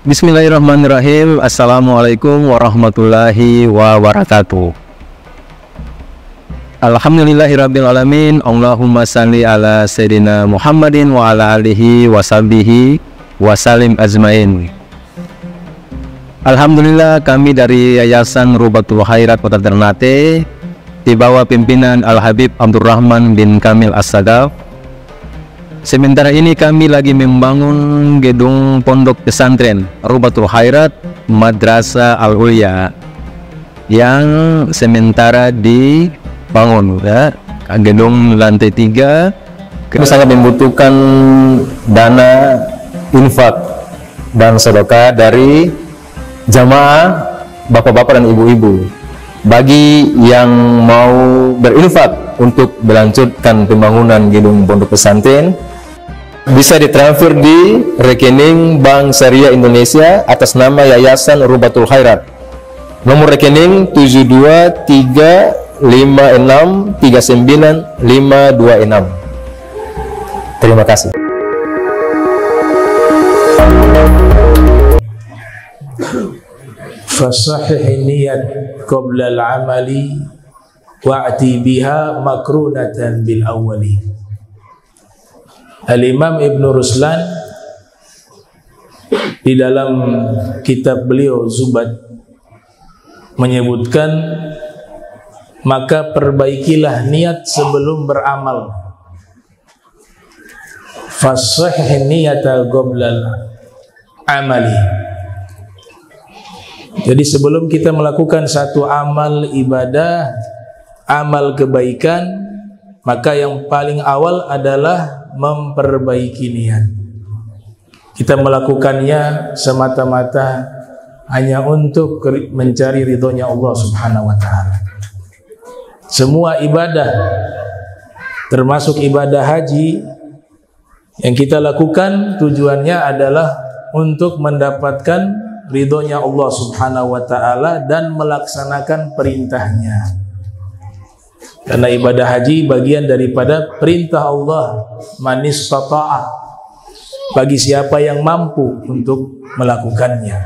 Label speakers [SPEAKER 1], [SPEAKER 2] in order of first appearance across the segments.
[SPEAKER 1] Bismillahirrahmanirrahim. Assalamualaikum warahmatullahi wabarakatuh. Alhamdulillahirrabbilalamin. Allahumma salli ala Sayyidina Muhammadin wa ala alihi wa sahbihi wa salim ajmain. Alhamdulillah, kami dari Yayasan Rubatul Khairat Kota Ternate di bawah pimpinan Al-Habib Abdurrahman bin Kamil As-Sadaf. Sementara ini kami lagi membangun gedung pondok pesantren Rubatul Khairat Madrasah Al-Ulya yang sementara dibangun, ya. Gedung lantai 3. Kami sangat membutuhkan dana infak dan sedekah dari jamaah bapak-bapak dan ibu-ibu. Bagi yang mau berinfak untuk melanjutkan pembangunan gedung pondok pesantren, bisa ditransfer di rekening Bank Syariah Indonesia atas nama Yayasan Rubatul Khairat. Nomor rekening 7235639526. Terima kasih.
[SPEAKER 2] Fasahih niyat qabla al-amali wa'ti biha makrunatan bil awwali. Al-Imam Ibn Ruslan di dalam kitab beliau Zubad menyebutkan, maka perbaikilah niat sebelum beramal. Fasahih niyata qoblal amali. Jadi sebelum kita melakukan satu amal ibadah, amal kebaikan, maka yang paling awal adalah memperbaiki niat. Kita melakukannya semata-mata hanya untuk mencari ridhonya Allah Subhanahu wa ta'ala. Semua ibadah, termasuk ibadah haji, yang kita lakukan tujuannya adalah untuk mendapatkan ridhonya Allah Subhanahu wa ta'ala dan melaksanakan perintahnya. Karena ibadah haji bagian daripada perintah Allah, man istata'a, bagi siapa yang mampu untuk melakukannya.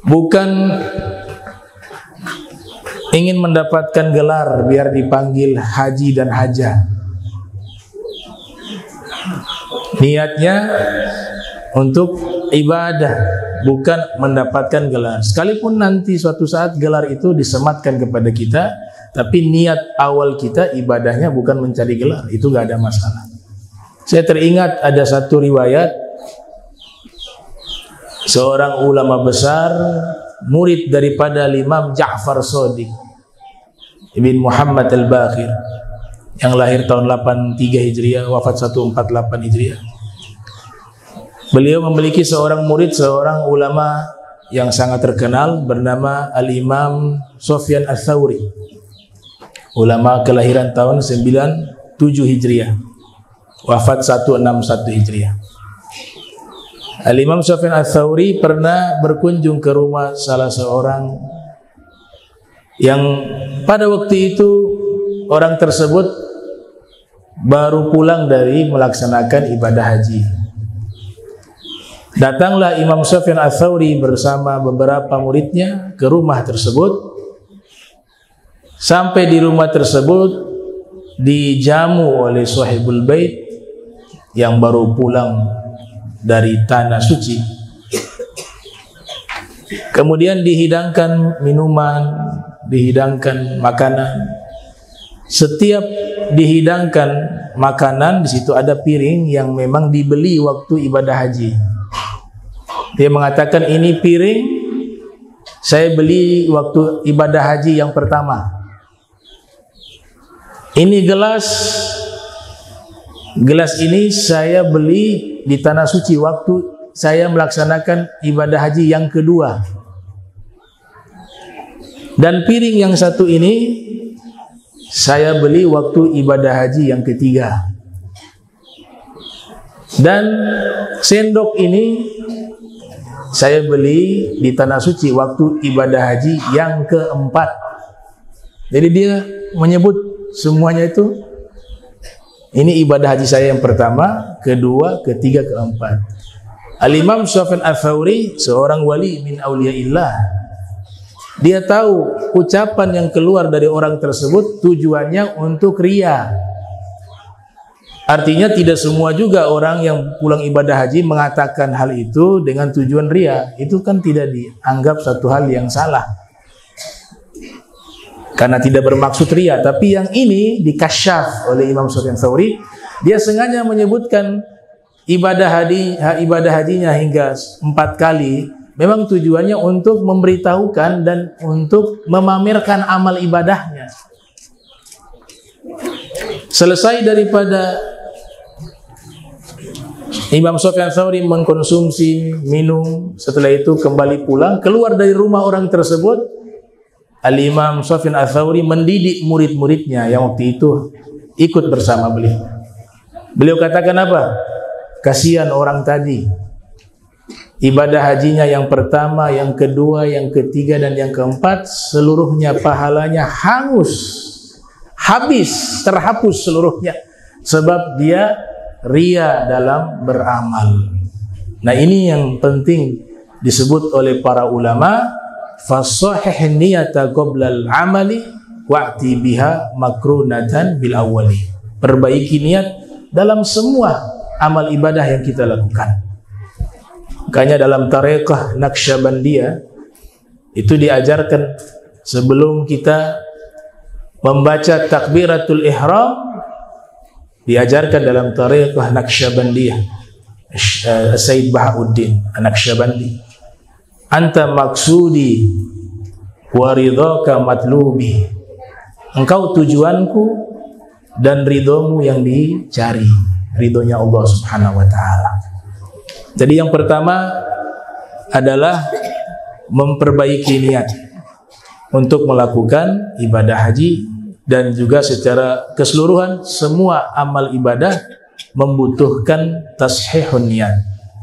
[SPEAKER 2] Bukan ingin mendapatkan gelar biar dipanggil haji dan hajah. Niatnya untuk ibadah, bukan mendapatkan gelar. Sekalipun nanti suatu saat gelar itu disematkan kepada kita, tapi niat awal kita ibadahnya bukan mencari gelar, itu gak ada masalah. Saya teringat ada satu riwayat, seorang ulama besar, murid daripada Imam Ja'far Shadiq Ibn Muhammad Al-Baqir, yang lahir tahun 83 Hijriah, wafat 148 Hijriah. Beliau memiliki seorang murid, seorang ulama yang sangat terkenal bernama Al-Imam Sufyan Ats-Tsauri, ulama kelahiran tahun 97 Hijriah, wafat 161 Hijriah. Al-Imam Sufyan Ats-Tsauri pernah berkunjung ke rumah salah seorang yang pada waktu itu orang tersebut baru pulang dari melaksanakan ibadah haji. Datanglah Imam Sufyan Ats-Tsauri bersama beberapa muridnya ke rumah tersebut. Sampai di rumah tersebut dijamu oleh sahibul bait yang baru pulang dari tanah suci. Kemudian dihidangkan minuman, dihidangkan makanan. Setiap dihidangkan makanan, di situ ada piring yang memang dibeli waktu ibadah haji. Dia mengatakan, ini piring saya beli waktu ibadah haji yang pertama. Ini gelas ini saya beli di tanah suci waktu saya melaksanakan ibadah haji yang kedua. Dan piring yang satu ini saya beli waktu ibadah haji yang ketiga. Dan sendok ini saya beli di tanah suci waktu ibadah haji yang keempat. Jadi dia menyebut semuanya itu, ini ibadah haji saya yang pertama, kedua, ketiga, keempat. Al-Imam Sufyan Ats-Tsauri seorang wali min auliyaillah. Dia tahu ucapan yang keluar dari orang tersebut tujuannya untuk riya. Artinya tidak semua juga orang yang pulang ibadah haji mengatakan hal itu dengan tujuan riya. Itu kan tidak dianggap satu hal yang salah, karena tidak bermaksud riya. Tapi yang ini dikasyaf oleh Imam Sufyan Ats-Tsauri. Dia sengaja menyebutkan ibadah hajinya hingga 4 kali, memang tujuannya untuk memberitahukan dan untuk memamerkan amal ibadahnya. Selesai daripada Imam Sufyan Ats-Tsauri mengkonsumsi minum, setelah itu kembali pulang, keluar dari rumah orang tersebut, Al-Imam Sufyan Ats-Tsauri mendidik murid-muridnya yang waktu itu ikut bersama beliau. Beliau katakan apa? Kasihan orang tadi, ibadah hajinya yang pertama, yang kedua, yang ketiga, dan yang keempat, seluruhnya pahalanya hangus, habis, terhapus seluruhnya, sebab dia riya dalam beramal. Nah, ini yang penting disebut oleh para ulama, fasahih niyata qoblal amali wa'ti biha makrunatan bil awwali. Perbaiki niat dalam semua amal ibadah yang kita lakukan. Makanya dalam tarekat Naqsyabandiyah itu diajarkan sebelum kita membaca takbiratul ihram, diajarkan dalam tarekat Naqsyabandiyah Sayyid Bahauddin An-Naqsyabandi, anta maksudi wa ridhaka matlubi, engkau tujuanku dan ridhomu yang dicari, ridhonya Allah Subhanahu wa ta'ala. Jadi yang pertama adalah memperbaiki niat untuk melakukan ibadah haji, dan juga secara keseluruhan semua amal ibadah membutuhkan tashihun niat,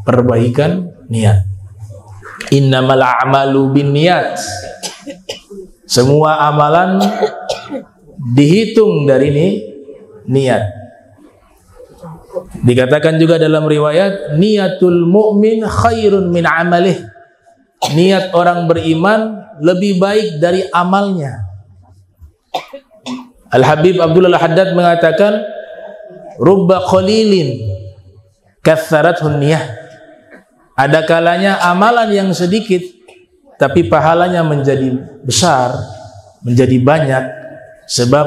[SPEAKER 2] perbaikan niat. Innamal a'malu binniyat. Semua amalan dihitung dari niat. Dikatakan juga dalam riwayat, niatul mu'min khairun min amalih. Niat orang beriman lebih baik dari amalnya. Al-Habib Abdullah Al-Haddad mengatakan, rubba qalilin katsarathun niyah. Ada kalanya amalan yang sedikit tapi pahalanya menjadi besar, menjadi banyak, sebab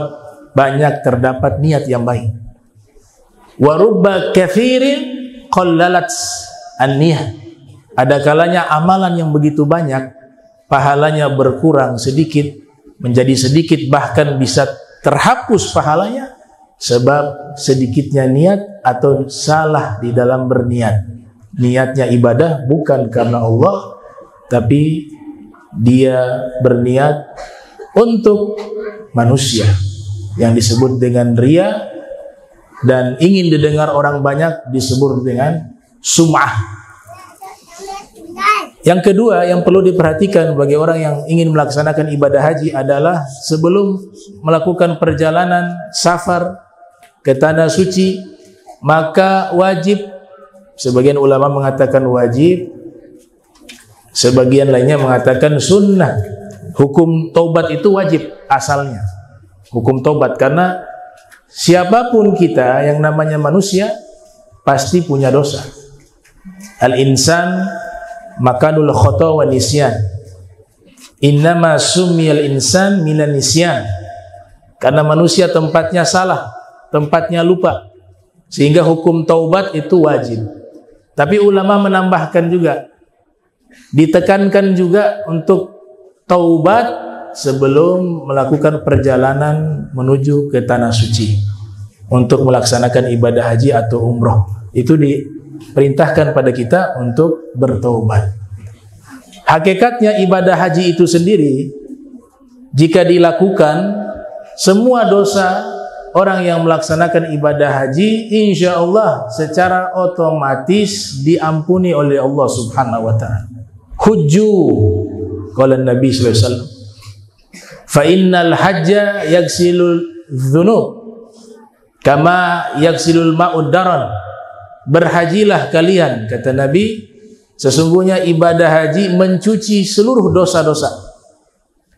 [SPEAKER 2] banyak terdapat niat yang baik. Wa rubba katsirin qallalat an-niyah. Ada kalanya amalan yang begitu banyak pahalanya berkurang sedikit, menjadi sedikit, bahkan bisa terhapus pahalanya sebab sedikitnya niat atau salah di dalam berniat. Niatnya ibadah bukan karena Allah, tapi dia berniat untuk manusia, yang disebut dengan riya, dan ingin didengar orang banyak disebut dengan sum'ah. Yang kedua yang perlu diperhatikan bagi orang yang ingin melaksanakan ibadah haji adalah sebelum melakukan perjalanan safar ke tanah suci, maka wajib, sebagian ulama mengatakan wajib, sebagian lainnya mengatakan sunnah. Hukum taubat itu wajib asalnya, hukum taubat, karena siapapun kita yang namanya manusia pasti punya dosa. Al-insan makanul khata wa nisyan. Innama sumiyal insan minan nisyan. Karena manusia tempatnya salah, tempatnya lupa, sehingga hukum taubat itu wajib. Tapi ulama menambahkan juga, ditekankan juga untuk taubat sebelum melakukan perjalanan menuju ke tanah suci untuk melaksanakan ibadah haji atau umroh. Itu diperintahkan pada kita untuk bertaubat. Hakikatnya ibadah haji itu sendiri, jika dilakukan, semua dosa orang yang melaksanakan ibadah haji insya Allah secara otomatis diampuni oleh Allah Subhanahu wa ta'ala. Hujju qala Nabi sallallahu alaihi wasallam, fa innal hajja yagsilul dzunub kama yagsilul ma'ud daran. Berhajilah kalian, kata Nabi, Sesungguhnya ibadah haji mencuci seluruh dosa-dosa,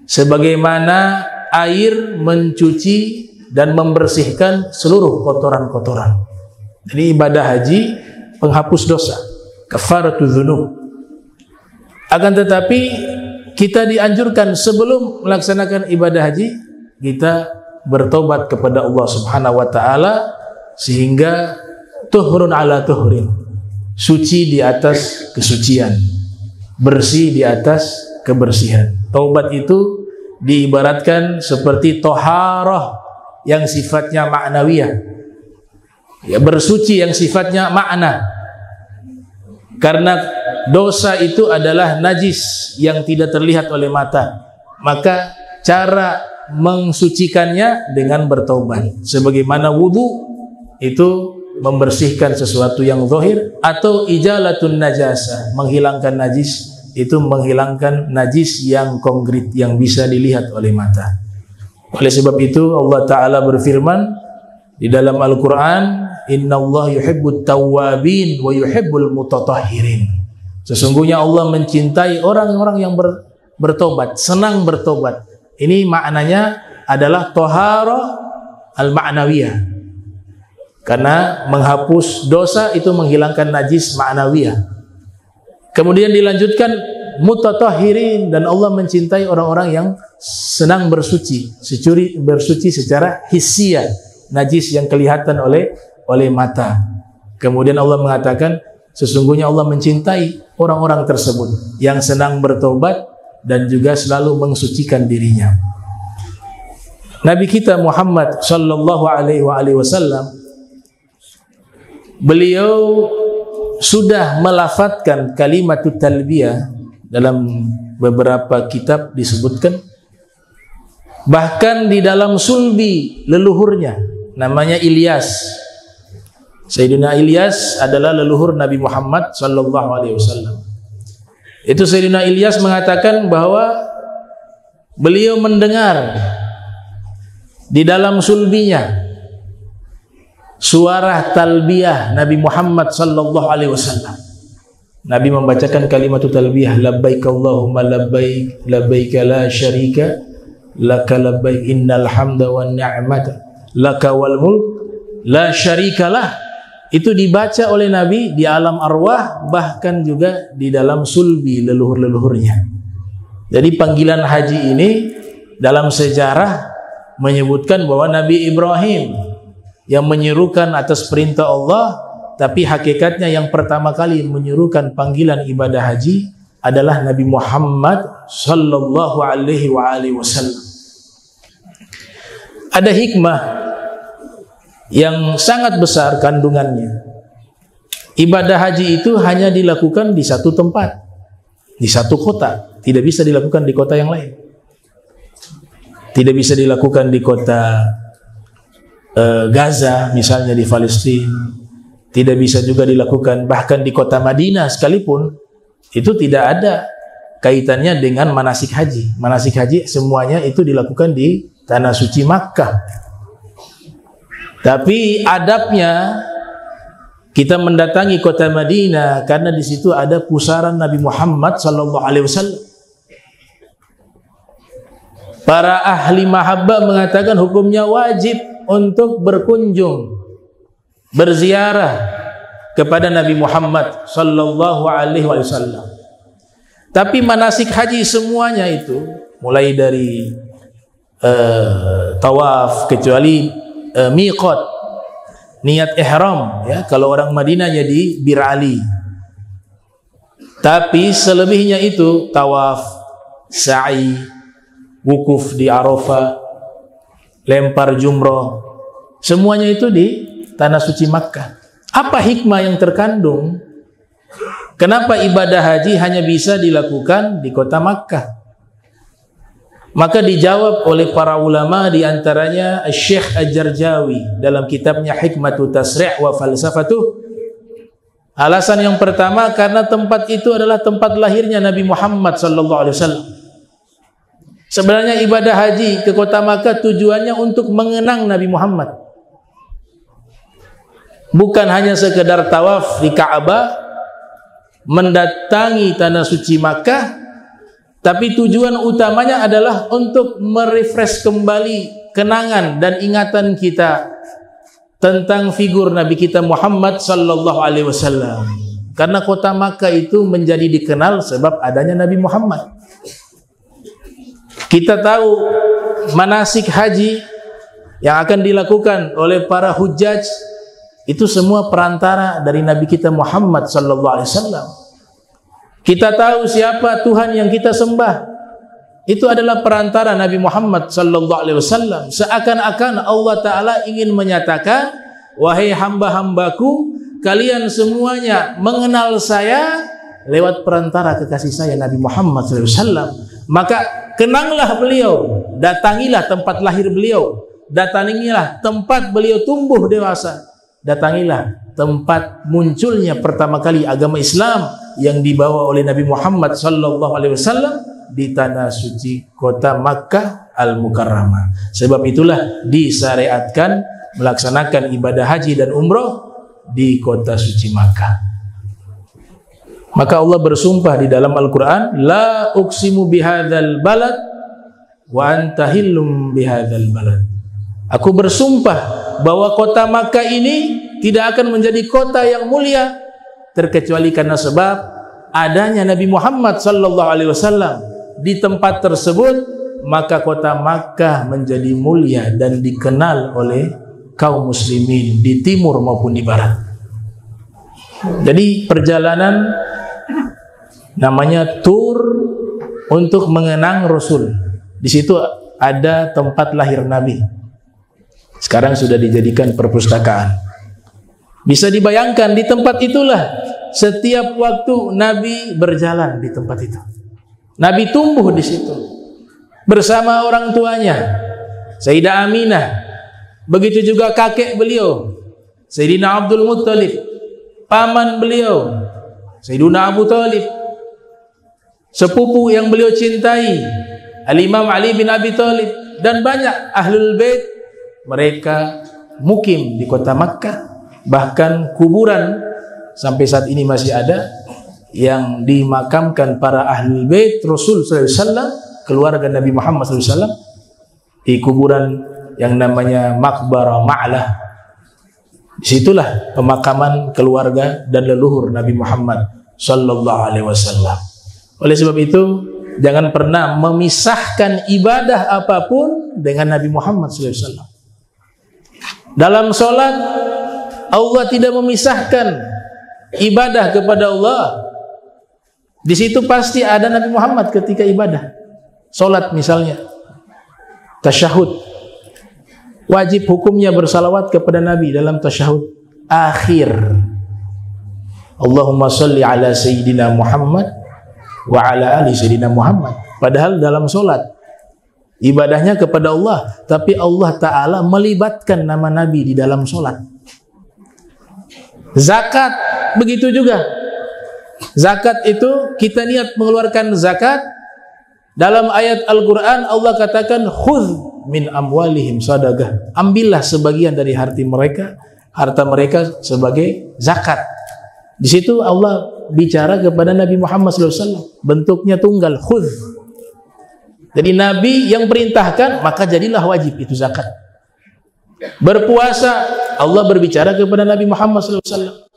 [SPEAKER 2] sebagaimana air mencuci dan membersihkan seluruh kotoran-kotoran. Jadi ibadah haji penghapus dosa, kafaratuz dzunub. Akan tetapi kita dianjurkan sebelum melaksanakan ibadah haji, kita bertobat kepada Allah Subhanahu wa taala, sehingga tuhurun ala tuhurin, suci di atas kesucian, bersih di atas kebersihan. Taubat itu diibaratkan seperti toharah yang sifatnya ma'nawiyah, ya, bersuci yang sifatnya makna. Karena dosa itu adalah najis yang tidak terlihat oleh mata, maka cara mensucikannya dengan bertaubat. Sebagaimana wudu itu membersihkan sesuatu yang zahir, atau ijalatun najasa, menghilangkan najis, itu menghilangkan najis yang konkret yang bisa dilihat oleh mata. Oleh sebab itu Allah Ta'ala berfirman di dalam Al-Quran, Innallaha yuhibbut tawwabin wa yuhibbul mutatahhirin. Sesungguhnya Allah mencintai orang-orang yang bertobat, senang bertobat. Ini maknanya adalah tohara al-ma'nawiyah, karena menghapus dosa itu menghilangkan najis ma'nawiyah. Kemudian dilanjutkan mutatahhirin, dan Allah mencintai orang-orang yang senang bersuci, bersuci secara hissiyah, najis yang kelihatan oleh mata. Kemudian Allah mengatakan sesungguhnya Allah mencintai orang-orang tersebut yang senang bertobat dan juga selalu mensucikan dirinya. Nabi kita Muhammad sallallahu alaihi wasallam, beliau sudah melafadzkan kalimatut talbiyah. Dalam beberapa kitab disebutkan, bahkan di dalam sulbi leluhurnya namanya Ilyas. Sayyidina Ilyas adalah leluhur Nabi Muhammad sallallahu alaihi wasallam. Itu Sayyidina Ilyas mengatakan bahwa beliau mendengar di dalam sulbinya suara talbiyah Nabi Muhammad sallallahu alaihi wasallam. Nabi membacakan kalimat talbiyah, labbaik Allahumma labbaik, labbaik la syarika laka labbaik, innal hamda wan ni'mata laka wal mulk la syarikalah. Itu dibaca oleh Nabi di alam arwah, bahkan juga di dalam sulbi leluhur-leluhurnya. Jadi panggilan haji ini dalam sejarah menyebutkan bahwa Nabi Ibrahim yang menyerukan atas perintah Allah, tapi hakikatnya yang pertama kali menyerukan panggilan ibadah haji adalah Nabi Muhammad sallallahu alaihi wasallam. Ada hikmah yang sangat besar kandungannya. Ibadah haji itu hanya dilakukan di satu tempat, di satu kota, tidak bisa dilakukan di kota yang lain. Tidak bisa dilakukan di kota Gaza misalnya di Palestina, tidak bisa juga dilakukan bahkan di kota Madinah sekalipun. Itu tidak ada kaitannya dengan manasik haji. Manasik haji semuanya itu dilakukan di tanah suci Makkah. Tapi adabnya kita mendatangi kota Madinah karena di situ ada pusaran Nabi Muhammad sallallahu alaihi wasallam. Para ahli mahabbah mengatakan hukumnya wajib untuk berkunjung, berziarah kepada Nabi Muhammad sallallahu alaihi wasallam. Tapi manasik haji semuanya itu, mulai dari tawaf, kecuali miqat, niat ihram, ya, kalau orang Madinah jadi Bir Ali. Tapi selebihnya itu tawaf, sa'i, wukuf di Arafah, lempar jumroh, semuanya itu di tanah suci Makkah. Apa hikmah yang terkandung? Kenapa ibadah haji hanya bisa dilakukan di kota Makkah? Maka dijawab oleh para ulama, di antaranya Syekh Al-Jarjawi dalam kitabnya Hikmatut Tasri' wa Falsafatuh. Alasan yang pertama, karena tempat itu adalah tempat lahirnya Nabi Muhammad sallallahu alaihi wasallam. Sebenarnya ibadah haji ke kota Makkah tujuannya untuk mengenang Nabi Muhammad. Bukan hanya sekedar tawaf di Ka'bah, mendatangi tanah suci Makkah, tapi tujuan utamanya adalah untuk merefresh kembali kenangan dan ingatan kita tentang figur Nabi kita Muhammad sallallahu alaihi wasallam. Karena kota Makkah itu menjadi dikenal sebab adanya Nabi Muhammad. Kita tahu manasik haji yang akan dilakukan oleh para hujjaj itu semua perantara dari Nabi kita Muhammad sallallahu alaihi wasallam. Kita tahu siapa Tuhan yang kita sembah. Itu adalah perantara Nabi Muhammad sallallahu alaihi wasallam. Seakan-akan Allah taala ingin menyatakan, wahai hamba-hambaku, kalian semuanya mengenal saya lewat perantara kekasih saya Nabi Muhammad sallallahu alaihi wasallam. Maka kenanglah beliau, datangilah tempat lahir beliau, datangilah tempat beliau tumbuh dewasa, datangilah tempat munculnya pertama kali agama Islam yang dibawa oleh Nabi Muhammad sallallahu alaihi wasallam di tanah suci kota Makkah Al-Mukarramah. Sebab itulah disyariatkan melaksanakan ibadah haji dan umroh di kota suci Makkah. Maka Allah bersumpah di dalam Al-Quran, la uqsimu bihadzal balad wa anta hillum bihadzal balad. Aku bersumpah bahwa kota Makkah ini tidak akan menjadi kota yang mulia terkecuali karena sebab adanya Nabi Muhammad sallallahu alaihi wasallam di tempat tersebut, maka kota Makkah menjadi mulia dan dikenal oleh kaum muslimin di timur maupun di barat. Jadi perjalanan namanya tur untuk mengenang Rasul. Di situ ada tempat lahir Nabi. Sekarang sudah dijadikan perpustakaan. Bisa dibayangkan di tempat itulah setiap waktu Nabi berjalan di tempat itu. Nabi tumbuh di situ bersama orang tuanya, Sayyidah Aminah. Begitu juga kakek beliau, Sayyidina Abdul Muttalib, paman beliau, Sayyidina Abu Talib, sepupu yang beliau cintai, Al-Imam Ali bin Abi Thalib, dan banyak ahlul bait. Mereka mukim di kota Makkah. Bahkan kuburan sampai saat ini masih ada yang dimakamkan para ahlul bait Rasul sallallahu alaihi wasallam, keluarga Nabi Muhammad sallallahu alaihi wasallam, di kuburan yang namanya Maqbarah Ma'lah. Disitulah pemakaman keluarga dan leluhur Nabi Muhammad sallallahu alaihi wasallam. Oleh sebab itu, jangan pernah memisahkan ibadah apapun dengan Nabi Muhammad sallallahu alaihi wasallam. Dalam solat, Allah tidak memisahkan ibadah kepada Allah. Di situ pasti ada Nabi Muhammad ketika ibadah. Solat misalnya, tasyahud, wajib hukumnya bersalawat kepada Nabi dalam tasyahud akhir. Allahumma salli ala Sayyidina Muhammad wa ala ali Sayyidina Muhammad. Padahal dalam solat ibadahnya kepada Allah, tapi Allah Ta'ala melibatkan nama Nabi di dalam solat. Zakat begitu juga. Zakat itu kita niat mengeluarkan zakat. Dalam ayat Al-Quran Allah katakan, khudh min amwalihim sadaqah. Ambillah sebagian dari harta mereka sebagai zakat. Di situ Allah bicara kepada Nabi Muhammad SAW. Bentuknya tunggal, khudh. Jadi Nabi yang perintahkan, maka jadilah wajib itu zakat. Berpuasa, Allah berbicara kepada Nabi Muhammad SAW.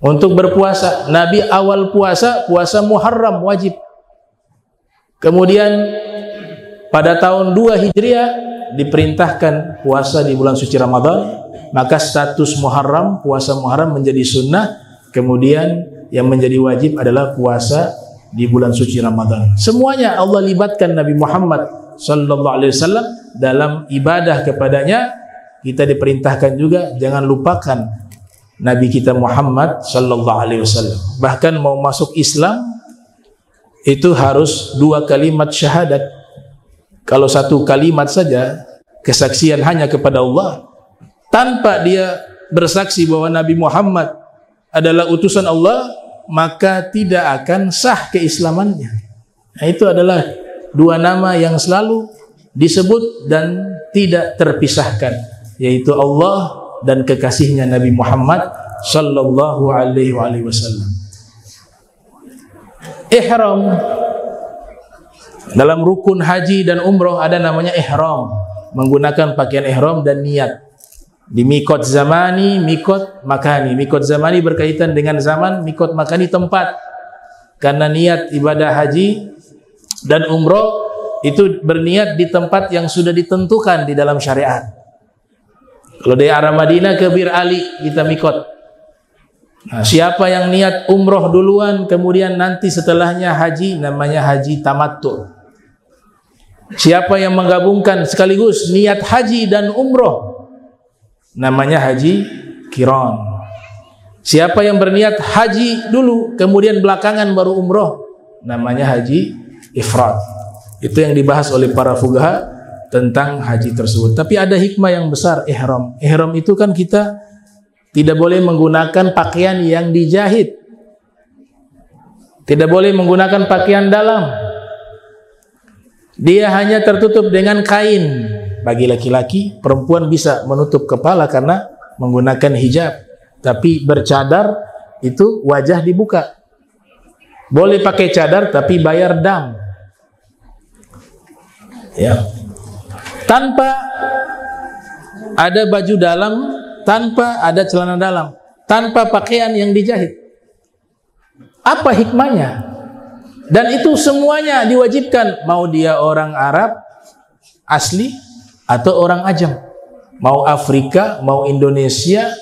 [SPEAKER 2] Untuk berpuasa, Nabi awal puasa Muharram wajib. Kemudian pada tahun 2 Hijriah diperintahkan puasa di bulan suci Ramadan, maka status Muharram, puasa Muharram menjadi sunnah. Kemudian yang menjadi wajib adalah puasa di bulan suci Ramadan. Semuanya Allah libatkan Nabi Muhammad sallallahu alaihi wasallam dalam ibadah kepadanya. Kita diperintahkan juga jangan lupakan Nabi kita Muhammad sallallahu alaihi wasallam. Bahkan mau masuk Islam itu harus 2 kalimat syahadat. Kalau 1 kalimat saja kesaksian hanya kepada Allah tanpa dia bersaksi bahwa Nabi Muhammad adalah utusan Allah, maka tidak akan sah keislamannya. Nah, itu adalah 2 nama yang selalu disebut dan tidak terpisahkan, yaitu Allah dan kekasihnya Nabi Muhammad sallallahu alaihi wasallam. ihram. Dalam rukun haji dan umroh ada namanya ihram, menggunakan pakaian ihram dan niat. Di mikot zamani, mikot makani. Mikot zamani berkaitan dengan zaman, mikot makani tempat. Karena niat ibadah haji dan umroh itu berniat di tempat yang sudah ditentukan di dalam syariat. Kalau dari arah Madinah ke Bir Ali kita mikot. Nah, siapa yang niat umroh duluan kemudian nanti setelahnya haji, namanya haji tamattu. Siapa yang menggabungkan sekaligus niat haji dan umroh, namanya haji qiran. Siapa yang berniat haji dulu kemudian belakangan baru umroh, namanya haji ifrad. Itu yang dibahas oleh para fuqaha tentang haji tersebut. Tapi ada hikmah yang besar ihram. Ihram itu kan kita tidak boleh menggunakan pakaian yang dijahit. Tidak boleh menggunakan pakaian dalam. Dia hanya tertutup dengan kain. Bagi laki-laki, perempuan bisa menutup kepala karena menggunakan hijab. Tapi bercadar itu wajah dibuka. Boleh pakai cadar tapi bayar dam. Ya. Tanpa ada baju dalam, tanpa ada celana dalam, tanpa pakaian yang dijahit. Apa hikmahnya? Dan itu semuanya diwajibkan, mau dia orang Arab asli atau orang ajam, mau Afrika, mau Indonesia,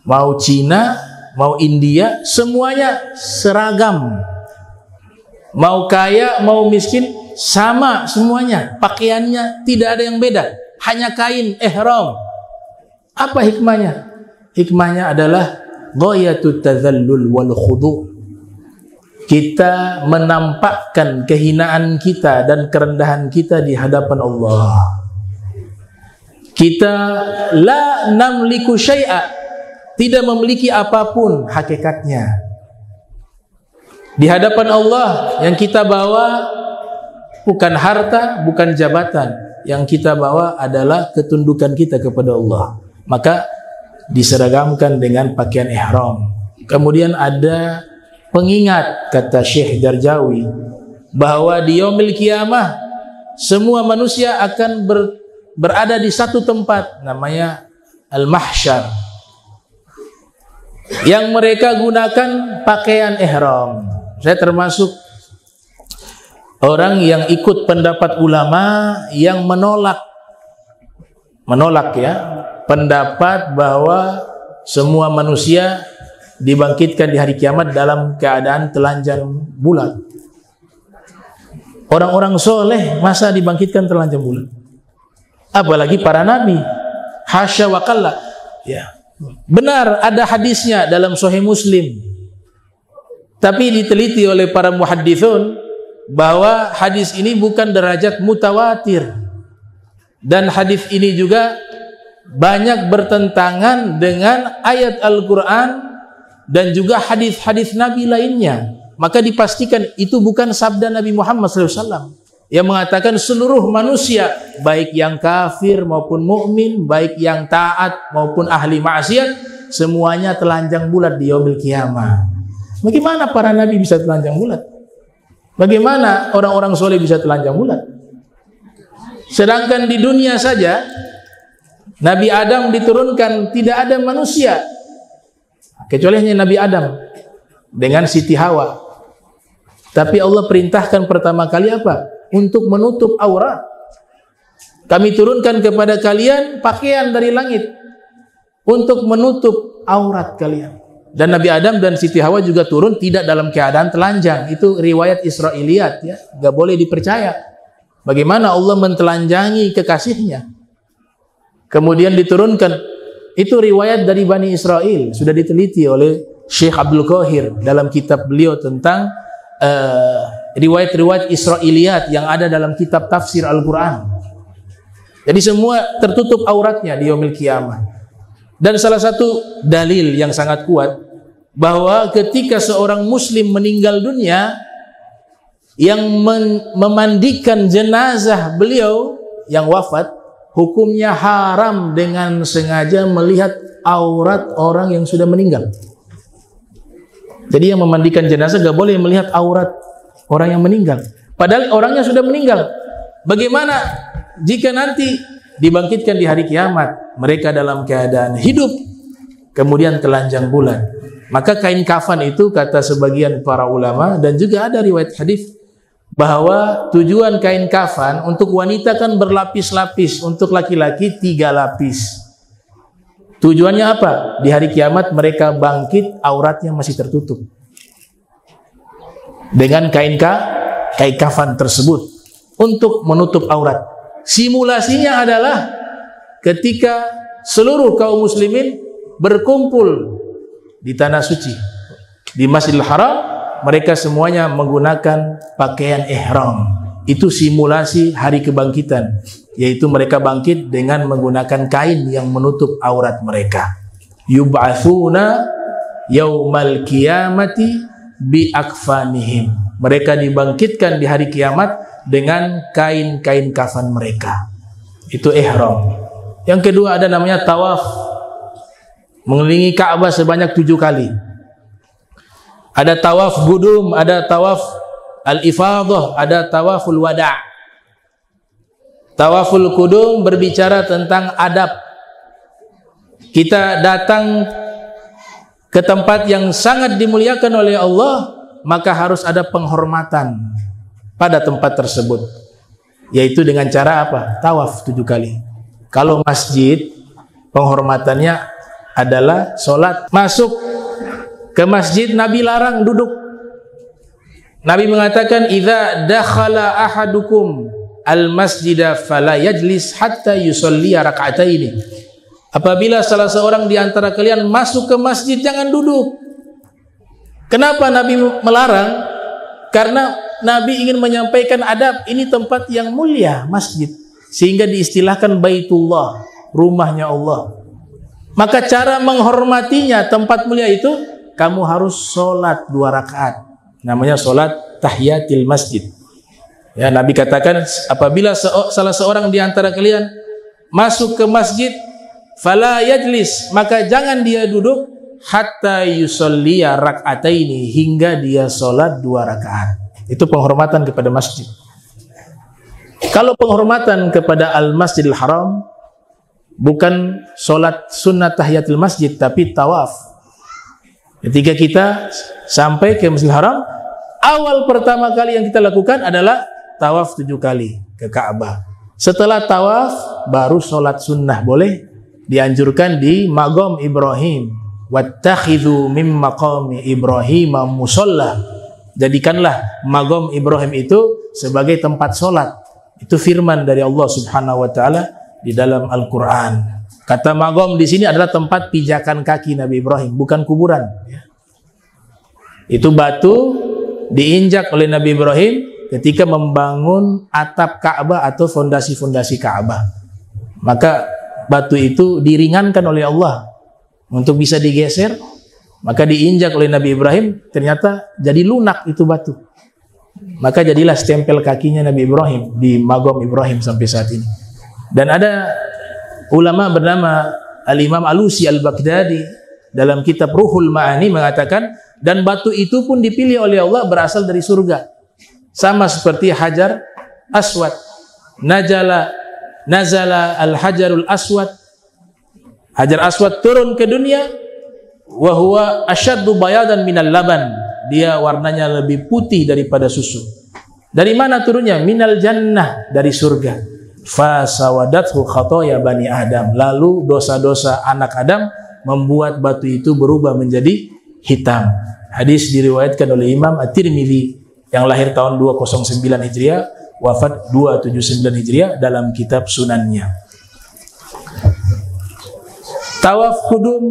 [SPEAKER 2] mau Cina, mau India, semuanya seragam. Mau kaya, mau miskin, sama semuanya. Pakaiannya tidak ada yang beda, hanya kain ihram. Apa hikmahnya? Hikmahnya adalah ghayatut tadzallul wal khudu'. Kita menampakkan kehinaan kita dan kerendahan kita di hadapan Allah. Kita la namliku syai'a, tidak memiliki apapun hakikatnya. Di hadapan Allah yang kita bawa bukan harta, bukan jabatan. Yang kita bawa adalah ketundukan kita kepada Allah. Maka diseragamkan dengan pakaian ihram. Kemudian ada pengingat, kata Syekh Darjawi, bahwa di yaumil qiyamah semua manusia akan berada di satu tempat, namanya al-mahsyar, yang mereka gunakan pakaian ihram. Saya termasuk orang yang ikut pendapat ulama yang menolak ya, pendapat bahwa semua manusia dibangkitkan di hari kiamat dalam keadaan telanjang bulat. Orang-orang soleh masa dibangkitkan telanjang bulat? Apalagi para nabi. Hasya wa kalla. Ya. Benar ada hadisnya dalam Sahih Muslim. Tapi diteliti oleh para muhaddithun bahwa hadis ini bukan derajat mutawatir. Dan hadis ini juga banyak bertentangan dengan ayat Al-Quran dan juga hadis-hadis Nabi lainnya. Maka dipastikan itu bukan sabda Nabi Muhammad SAW yang mengatakan seluruh manusia, baik yang kafir maupun mukmin, baik yang taat maupun ahli maksiat, semuanya telanjang bulat di yaumil qiyamah. Bagaimana para nabi bisa telanjang bulat? Bagaimana orang-orang soleh bisa telanjang bulat? Sedangkan di dunia saja Nabi Adam diturunkan, tidak ada manusia kecuali hanya Nabi Adam dengan Siti Hawa. Tapi Allah perintahkan pertama kali apa? Untuk menutup aurat. Kami turunkan kepada kalian pakaian dari langit untuk menutup aurat kalian. Dan Nabi Adam dan Siti Hawa juga turun tidak dalam keadaan telanjang. Itu riwayat Israiliyat ya, nggak boleh dipercaya. Bagaimana Allah mentelanjangi kekasihnya? Kemudian diturunkan. Itu riwayat dari Bani Israel, sudah diteliti oleh Syekh Abdul Qahir dalam kitab beliau tentang riwayat-riwayat Israiliyat yang ada dalam kitab tafsir Al-Quran. Jadi semua tertutup auratnya di yaumil qiyamah. Dan salah satu dalil yang sangat kuat bahwa ketika seorang muslim meninggal dunia, yang memandikan jenazah beliau yang wafat, hukumnya haram dengan sengaja melihat aurat orang yang sudah meninggal. Jadi yang memandikan jenazah gak boleh melihat aurat Orang yang meninggal. Padahal orangnya sudah meninggal. Bagaimana jika nanti dibangkitkan di hari kiamat, mereka dalam keadaan hidup, kemudian telanjang bulan? Maka kain kafan itu, kata sebagian para ulama, dan juga ada riwayat hadis, bahwa tujuan kain kafan untuk wanita kan berlapis-lapis, untuk laki-laki 3 lapis. Tujuannya apa? Di hari kiamat mereka bangkit, auratnya masih tertutup dengan kain kafan tersebut untuk menutup aurat. Simulasinya adalah ketika seluruh kaum muslimin berkumpul di tanah suci, di Masjidil Haram, mereka semuanya menggunakan pakaian ihram. Itu simulasi hari kebangkitan, yaitu mereka bangkit dengan menggunakan kain yang menutup aurat mereka. Yub'atsuna yaumal qiyamati bi akfanihim. Mereka dibangkitkan di hari kiamat dengan kain-kain kafan mereka. Itu ihram. Yang kedua ada namanya tawaf, mengelilingi Ka'bah sebanyak 7 kali. Ada tawaf qudum, ada tawaf al-ifadah, ada tawaful wada'. Tawaful qudum berbicara tentang adab. Kita datang ke tempat yang sangat dimuliakan oleh Allah, maka harus ada penghormatan pada tempat tersebut, yaitu dengan cara apa? Tawaf 7 kali. Kalau masjid, penghormatannya adalah sholat. Masuk ke masjid, Nabi larang duduk. Nabi mengatakan, idza dakhala ahadukum al-masjida fala yajlis hatta yusalli raka'ataini. Apabila salah seorang di antara kalian masuk ke masjid, jangan duduk. Kenapa Nabi melarang? Karena Nabi ingin menyampaikan adab. Ini tempat yang mulia, masjid, sehingga diistilahkan Baitullah, rumahnya Allah. Maka cara menghormatinya, tempat mulia itu, kamu harus sholat 2 rakaat. Namanya sholat tahiyatil masjid. Ya, Nabi katakan, apabila salah seorang di antara kalian masuk ke masjid, fala yajlis, maka jangan dia duduk, hatta yusolliya rak'ataini, hingga dia sholat 2 rakaat. Itu penghormatan kepada masjid. Kalau penghormatan kepada al-masjidil haram, bukan sholat sunnah tahiyatul masjid, tapi tawaf. Ketika kita sampai ke Masjidil Haram, awal pertama kali yang kita lakukan adalah tawaf 7 kali ke Ka'bah. Setelah tawaf, baru sholat sunnah. Boleh dianjurkan di maqam Ibrahim. Wattakhidhu mim maqami Ibrahim musalla. Jadikanlah maqam Ibrahim itu sebagai tempat sholat. Itu firman dari Allah Subhanahu wa taala di dalam Al-Qur'an. Kata maqam di sini adalah tempat pijakan kaki Nabi Ibrahim, bukan kuburan. Itu batu diinjak oleh Nabi Ibrahim ketika membangun atap Ka'bah atau fondasi-fondasi Ka'bah. Maka batu itu diringankan oleh Allah untuk bisa digeser, maka diinjak oleh Nabi Ibrahim, ternyata jadi lunak itu batu. Maka jadilah stempel kakinya Nabi Ibrahim di maqam Ibrahim sampai saat ini. Dan ada ulama bernama Al-Imam Alusi Al-Baghdadi dalam kitab Ruhul Ma'ani mengatakan, dan batu itu pun dipilih oleh Allah berasal dari surga. Sama seperti Hajar Aswad. Nazala al-Hajarul Aswad. Hajar Aswad turun ke dunia, wa huwa asyaddu bayadan minal laban. Dia warnanya lebih putih daripada susu. Dari mana turunnya? Minal jannah, dari surga. Fasawadathu khatoya bani Adam. Lalu dosa-dosa anak Adam membuat batu itu berubah menjadi hitam. Hadis diriwayatkan oleh Imam At-Tirmidzi yang lahir tahun 209 Hijriah, wafat 279 Hijriah dalam kitab sunannya. Tawaf qudum,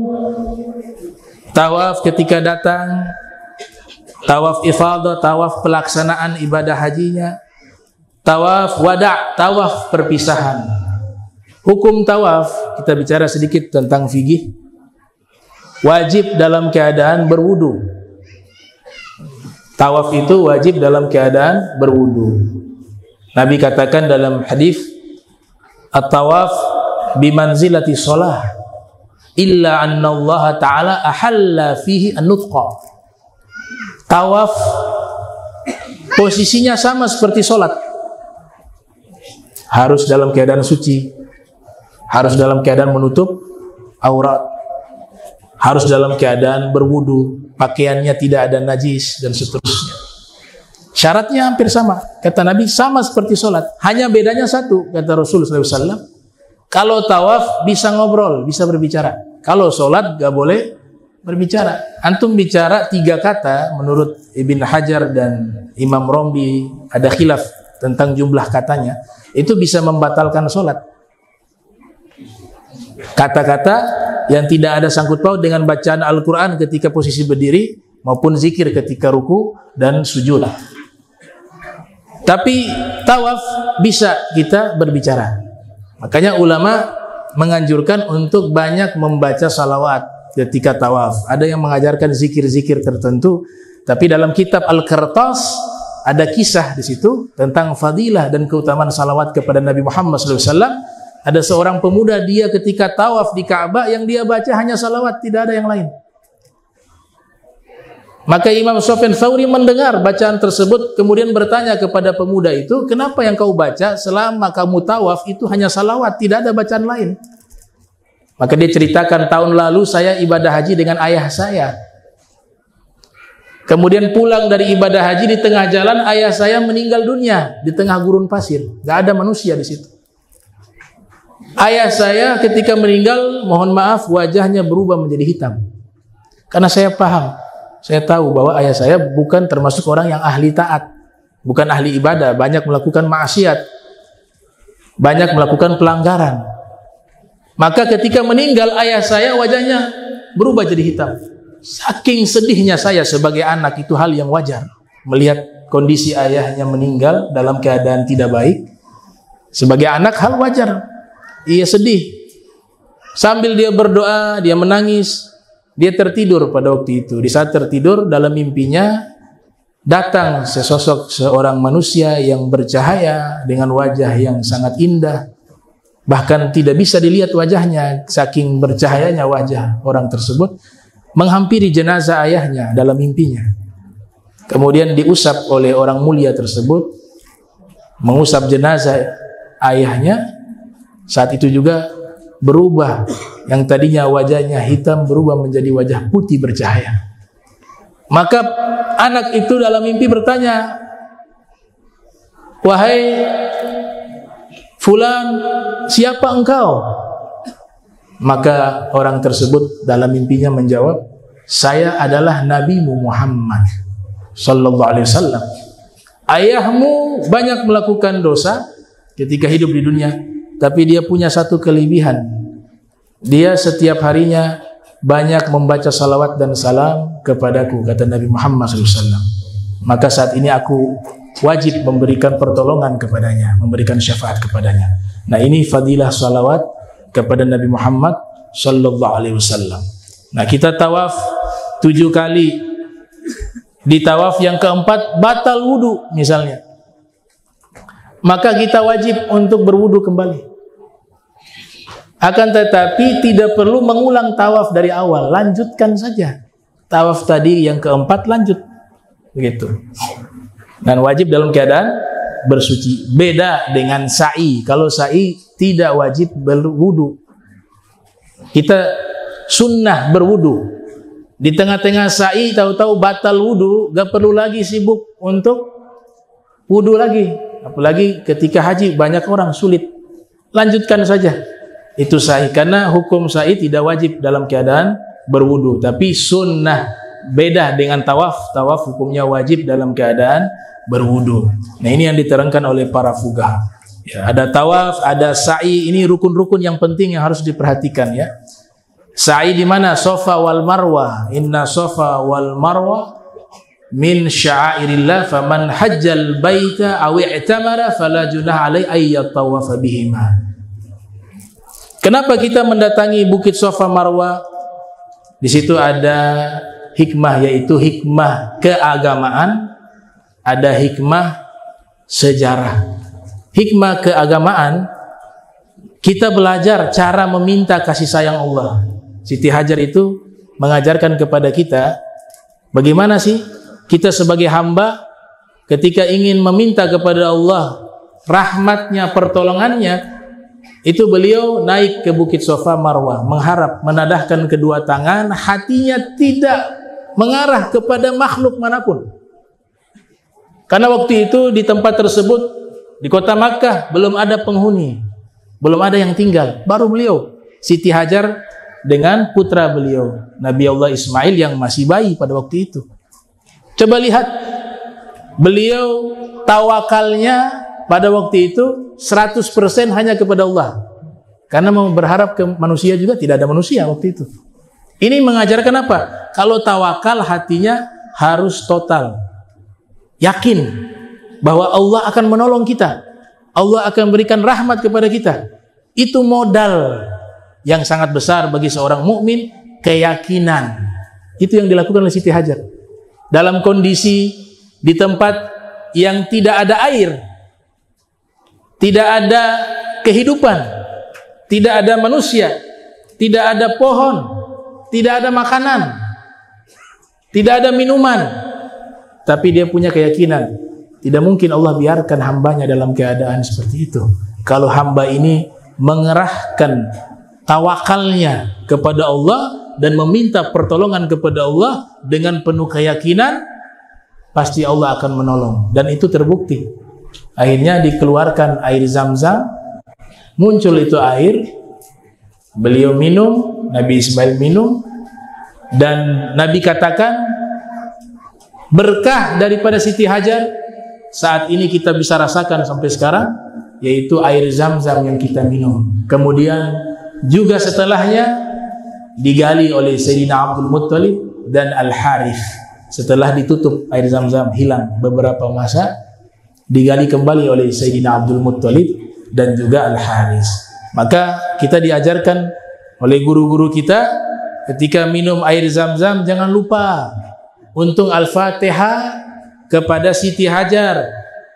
[SPEAKER 2] tawaf ketika datang, tawaf ifadah, tawaf pelaksanaan ibadah hajinya, tawaf wada', tawaf perpisahan. Hukum tawaf, kita bicara sedikit tentang fikih. Wajib dalam keadaan berwudu. Tawaf itu wajib dalam keadaan berwudu. Nabi katakan dalam hadis, at-tawaf bimanzilati shalah illa anna Allah Ta'ala ahalla fihi an-nutqa. Tawaf posisinya sama seperti sholat. Harus dalam keadaan suci, harus dalam keadaan menutup aurat, harus dalam keadaan berwudu, pakaiannya tidak ada najis, dan seterusnya. Syaratnya hampir sama. Kata Nabi, sama seperti sholat. Hanya bedanya satu, kata Rasulullah SAW. Kalau tawaf bisa ngobrol, bisa berbicara. Kalau sholat gak boleh berbicara. Antum bicara 3 kata, menurut Ibn Hajar dan Imam Romli, ada khilaf tentang jumlah katanya, itu bisa membatalkan sholat. Kata-kata yang tidak ada sangkut paut dengan bacaan Al-Quran ketika posisi berdiri, maupun zikir ketika ruku dan sujud. Tapi tawaf bisa kita berbicara. Makanya ulama menganjurkan untuk banyak membaca salawat ketika tawaf. Ada yang mengajarkan zikir-zikir tertentu, tapi dalam kitab Al-Qirtas ada kisah di situ tentang fadilah dan keutamaan salawat kepada Nabi Muhammad SAW. Ada seorang pemuda, dia ketika tawaf di Ka'bah, yang dia baca hanya salawat, tidak ada yang lain. Maka Imam Sufyan Tsauri mendengar bacaan tersebut, kemudian bertanya kepada pemuda itu, kenapa yang kau baca selama kamu tawaf itu hanya salawat, tidak ada bacaan lain? Maka dia ceritakan, tahun lalu saya ibadah haji dengan ayah saya. Kemudian pulang dari ibadah haji, di tengah jalan ayah saya meninggal dunia di tengah gurun pasir, gak ada manusia di situ. Ayah saya ketika meninggal, mohon maaf, wajahnya berubah menjadi hitam. Karena saya paham, saya tahu bahwa ayah saya bukan termasuk orang yang ahli taat, bukan ahli ibadah, banyak melakukan maksiat, banyak melakukan pelanggaran. Maka ketika meninggal ayah saya, wajahnya berubah jadi hitam. Saking sedihnya saya sebagai anak, itu hal yang wajar. Melihat kondisi ayahnya meninggal dalam keadaan tidak baik, sebagai anak hal wajar. Ia sedih. Sambil dia berdoa, dia menangis. Dia tertidur pada waktu itu. Di saat tertidur, dalam mimpinya datang sesosok seorang manusia yang bercahaya dengan wajah yang sangat indah. Bahkan tidak bisa dilihat wajahnya, saking bercahayanya wajah orang tersebut. Menghampiri jenazah ayahnya dalam mimpinya. Kemudian diusap oleh orang mulia tersebut, mengusap jenazah ayahnya. Saat itu juga berubah, yang tadinya wajahnya hitam berubah menjadi wajah putih bercahaya. Maka anak itu dalam mimpi bertanya, wahai fulan, siapa engkau? Maka orang tersebut dalam mimpinya menjawab, saya adalah Nabimu Muhammad sallallahu alaihi wasallam. Ayahmu banyak melakukan dosa ketika hidup di dunia, tapi dia punya satu kelebihan. Dia setiap harinya banyak membaca salawat dan salam kepadaku, kata Nabi Muhammad SAW. Maka saat ini aku wajib memberikan pertolongan kepadanya, memberikan syafaat kepadanya. Nah, ini fadilah salawat kepada Nabi Muhammad SAW. Nah, kita tawaf 7 kali. Di tawaf yang keempat batal wudu misalnya, maka kita wajib untuk berwudu kembali. Akan tetapi tidak perlu mengulang tawaf dari awal, lanjutkan saja tawaf tadi yang keempat, lanjut begitu. Dan wajib dalam keadaan bersuci. Beda dengan sa'i. Kalau sa'i tidak wajib berwudu, kita sunnah berwudu. Di tengah-tengah sa'i tahu-tahu batal wudu, gak perlu lagi sibuk untuk wudu lagi. Apalagi ketika haji banyak orang sulit, lanjutkan saja itu sa'i, karena hukum sa'i tidak wajib dalam keadaan berwudu, tapi sunnah. Beda dengan tawaf. Tawaf hukumnya wajib dalam keadaan berwudu. Nah, ini yang diterangkan oleh para fuqaha. Ya, ada tawaf, ada sa'i. Ini rukun-rukun yang penting yang harus diperhatikan ya. Sa'i di mana? Safa wal Marwah. Inna Safa wal Marwah min sya'airillah, faman hajjal baita aw i'tamara fala junah alaihi ay yatawafa bihima. Kenapa kita mendatangi Bukit Safa Marwah? Di situ ada hikmah, yaitu hikmah keagamaan, ada hikmah sejarah. Hikmah keagamaan, kita belajar cara meminta kasih sayang Allah. Siti Hajar itu mengajarkan kepada kita bagaimana sih kita sebagai hamba ketika ingin meminta kepada Allah rahmatnya, pertolongannya, itu beliau naik ke Bukit Safa Marwah, mengharap, menadahkan kedua tangan, hatinya tidak mengarah kepada makhluk manapun. Karena waktu itu di tempat tersebut, di kota Makkah, belum ada penghuni, belum ada yang tinggal. Baru beliau, Siti Hajar dengan putra beliau, Nabi Allah Ismail yang masih bayi pada waktu itu. Coba lihat, beliau tawakalnya pada waktu itu 100% hanya kepada Allah. Karena mau berharap ke manusia juga tidak ada manusia waktu itu. Ini mengajarkan apa? Kalau tawakal hatinya harus total. Yakin bahwa Allah akan menolong kita. Allah akan berikan rahmat kepada kita. Itu modal yang sangat besar bagi seorang mukmin, keyakinan. Itu yang dilakukan oleh Siti Hajar. Dalam kondisi di tempat yang tidak ada air, tidak ada kehidupan, tidak ada manusia, tidak ada pohon, tidak ada makanan, tidak ada minuman, tapi dia punya keyakinan, tidak mungkin Allah biarkan hambanya dalam keadaan seperti itu. Kalau hamba ini mengerahkan tawakalnya kepada Allah dan meminta pertolongan kepada Allah dengan penuh keyakinan, pasti Allah akan menolong. Dan itu terbukti. Akhirnya dikeluarkan air Zam-Zam, muncul itu air, beliau minum, Nabi Ismail minum, dan Nabi katakan berkah daripada Siti Hajar saat ini kita bisa rasakan sampai sekarang, yaitu air Zam-Zam yang kita minum. Kemudian juga setelahnya digali oleh Sayyidina Abdul Muttalib dan Al-Harith. Setelah ditutup air Zam-Zam hilang beberapa masa, digali kembali oleh Sayyidina Abdul Muttalib dan juga Al-Harith. Maka kita diajarkan oleh guru-guru kita, ketika minum air Zam-Zam jangan lupa untung Al-Fatihah kepada Siti Hajar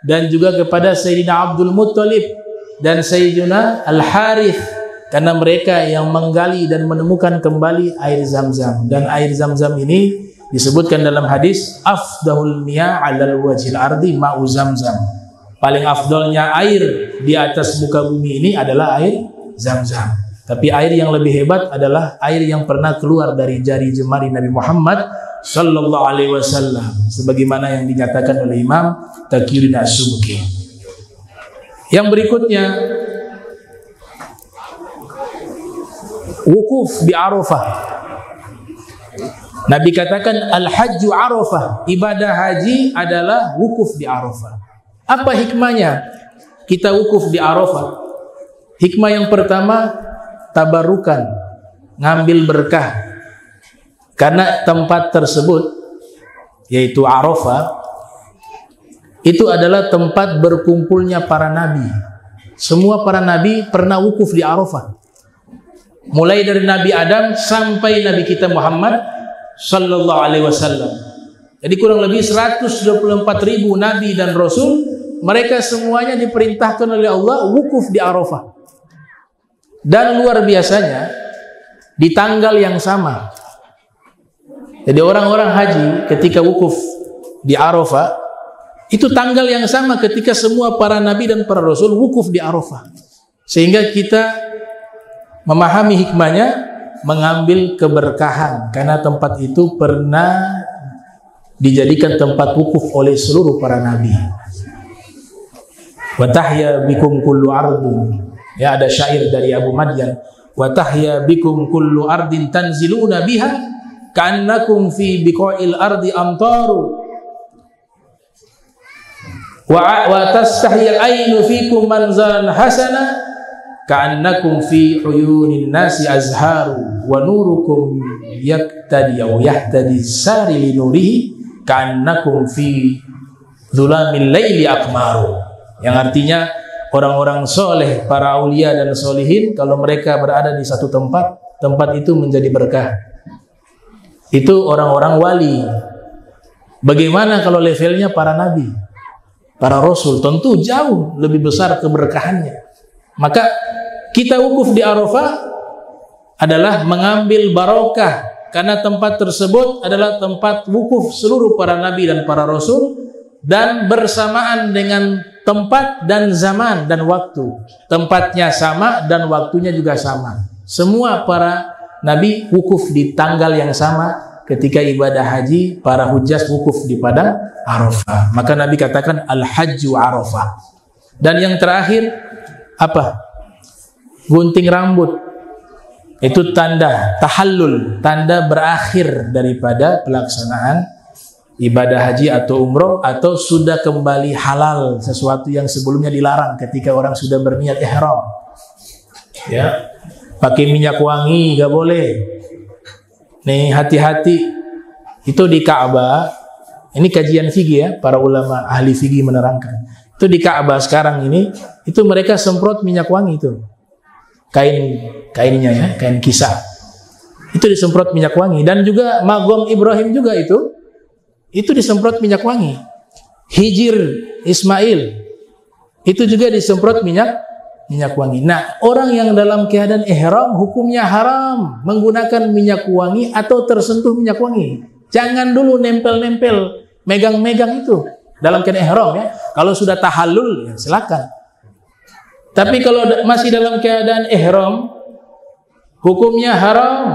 [SPEAKER 2] dan juga kepada Sayyidina Abdul Muttalib dan Sayyidina Al-Harith, karena mereka yang menggali dan menemukan kembali air Zam-Zam. Dan air Zam-Zam ini disebutkan dalam hadis, afdahul miyah 'alal wajhil ardi ma'u Zam-Zam. Paling afdolnya air di atas muka bumi ini adalah air Zam-Zam. Tapi air yang lebih hebat adalah air yang pernah keluar dari jari jemari Nabi Muhammad sallallahu alaihi wasallam, sebagaimana yang dinyatakan oleh Imam Taqiyuddin As-Subki. Yang berikutnya, wukuf di Arafah. Nabi katakan al-hajju Arafah, ibadah haji adalah wukuf di Arafah. Apa hikmahnya kita wukuf di Arafah? Hikmah yang pertama, tabarukan, ngambil berkah. Karena tempat tersebut, yaitu Arafah, itu adalah tempat berkumpulnya para nabi. Semua para nabi pernah wukuf di Arafah. Mulai dari Nabi Adam sampai Nabi kita Muhammad sallallahu alaihi wasallam. Jadi kurang lebih 124.000 nabi dan rasul, mereka semuanya diperintahkan oleh Allah wukuf di Arafah. Dan luar biasanya di tanggal yang sama. Jadi orang-orang haji ketika wukuf di Arafah, itu tanggal yang sama ketika semua para nabi dan para rasul wukuf di Arafah. Sehingga kita memahami hikmahnya, mengambil keberkahan, karena tempat itu pernah dijadikan tempat wukuf oleh seluruh para nabi. Wa tahya bikum kullu ardin. Ya, ada syair dari Abu Madyan, wa tahya bikum kullu ardin tanziluna biha ka'annakum fi biqa'il ardi amtaru wa tastahya al-ainu fikum manzaran hasana ka'annakum fi uyunin nasi azharu wa nurukum yaktadi aw yahtadi sari li nurihi ka'annakum fi dhulamil laili akmaru. Yang artinya orang-orang soleh, para aulia dan solihin, kalau mereka berada di satu tempat, tempat itu menjadi berkah. Itu orang-orang wali. Bagaimana kalau levelnya para nabi, para rasul? Tentu jauh lebih besar keberkahannya. Maka kita wukuf di Arafah adalah mengambil barokah, karena tempat tersebut adalah tempat wukuf seluruh para nabi dan para rasul, dan bersamaan dengan tempat dan zaman dan waktu. Tempatnya sama dan waktunya juga sama. Semua para nabi wukuf di tanggal yang sama. Ketika ibadah haji, para hujjaj wukuf di padang Arafah. Maka Nabi katakan al-hajju Arafah. Dan yang terakhir apa? Gunting rambut. Itu tanda tahallul, tanda berakhir daripada pelaksanaan ibadah haji atau umroh, atau sudah kembali halal sesuatu yang sebelumnya dilarang ketika orang sudah berniat ihram. Ya. Pakai minyak wangi gak boleh. Nih hati-hati, itu di Ka'bah. Ini kajian fikih ya, para ulama ahli fikih menerangkan. Itu di Ka'bah sekarang ini, itu mereka semprot minyak wangi itu. Kainnya ya, kain kisah. Itu disemprot minyak wangi. Dan juga Maqam Ibrahim juga itu disemprot minyak wangi. Hijir Ismail itu juga disemprot minyak wangi. Nah, orang yang dalam keadaan ihram hukumnya haram menggunakan minyak wangi atau tersentuh minyak wangi. Jangan dulu nempel-nempel, megang-megang itu dalam keadaan ihram ya. Kalau sudah tahallul ya silakan. Tapi kalau masih dalam keadaan ihram hukumnya haram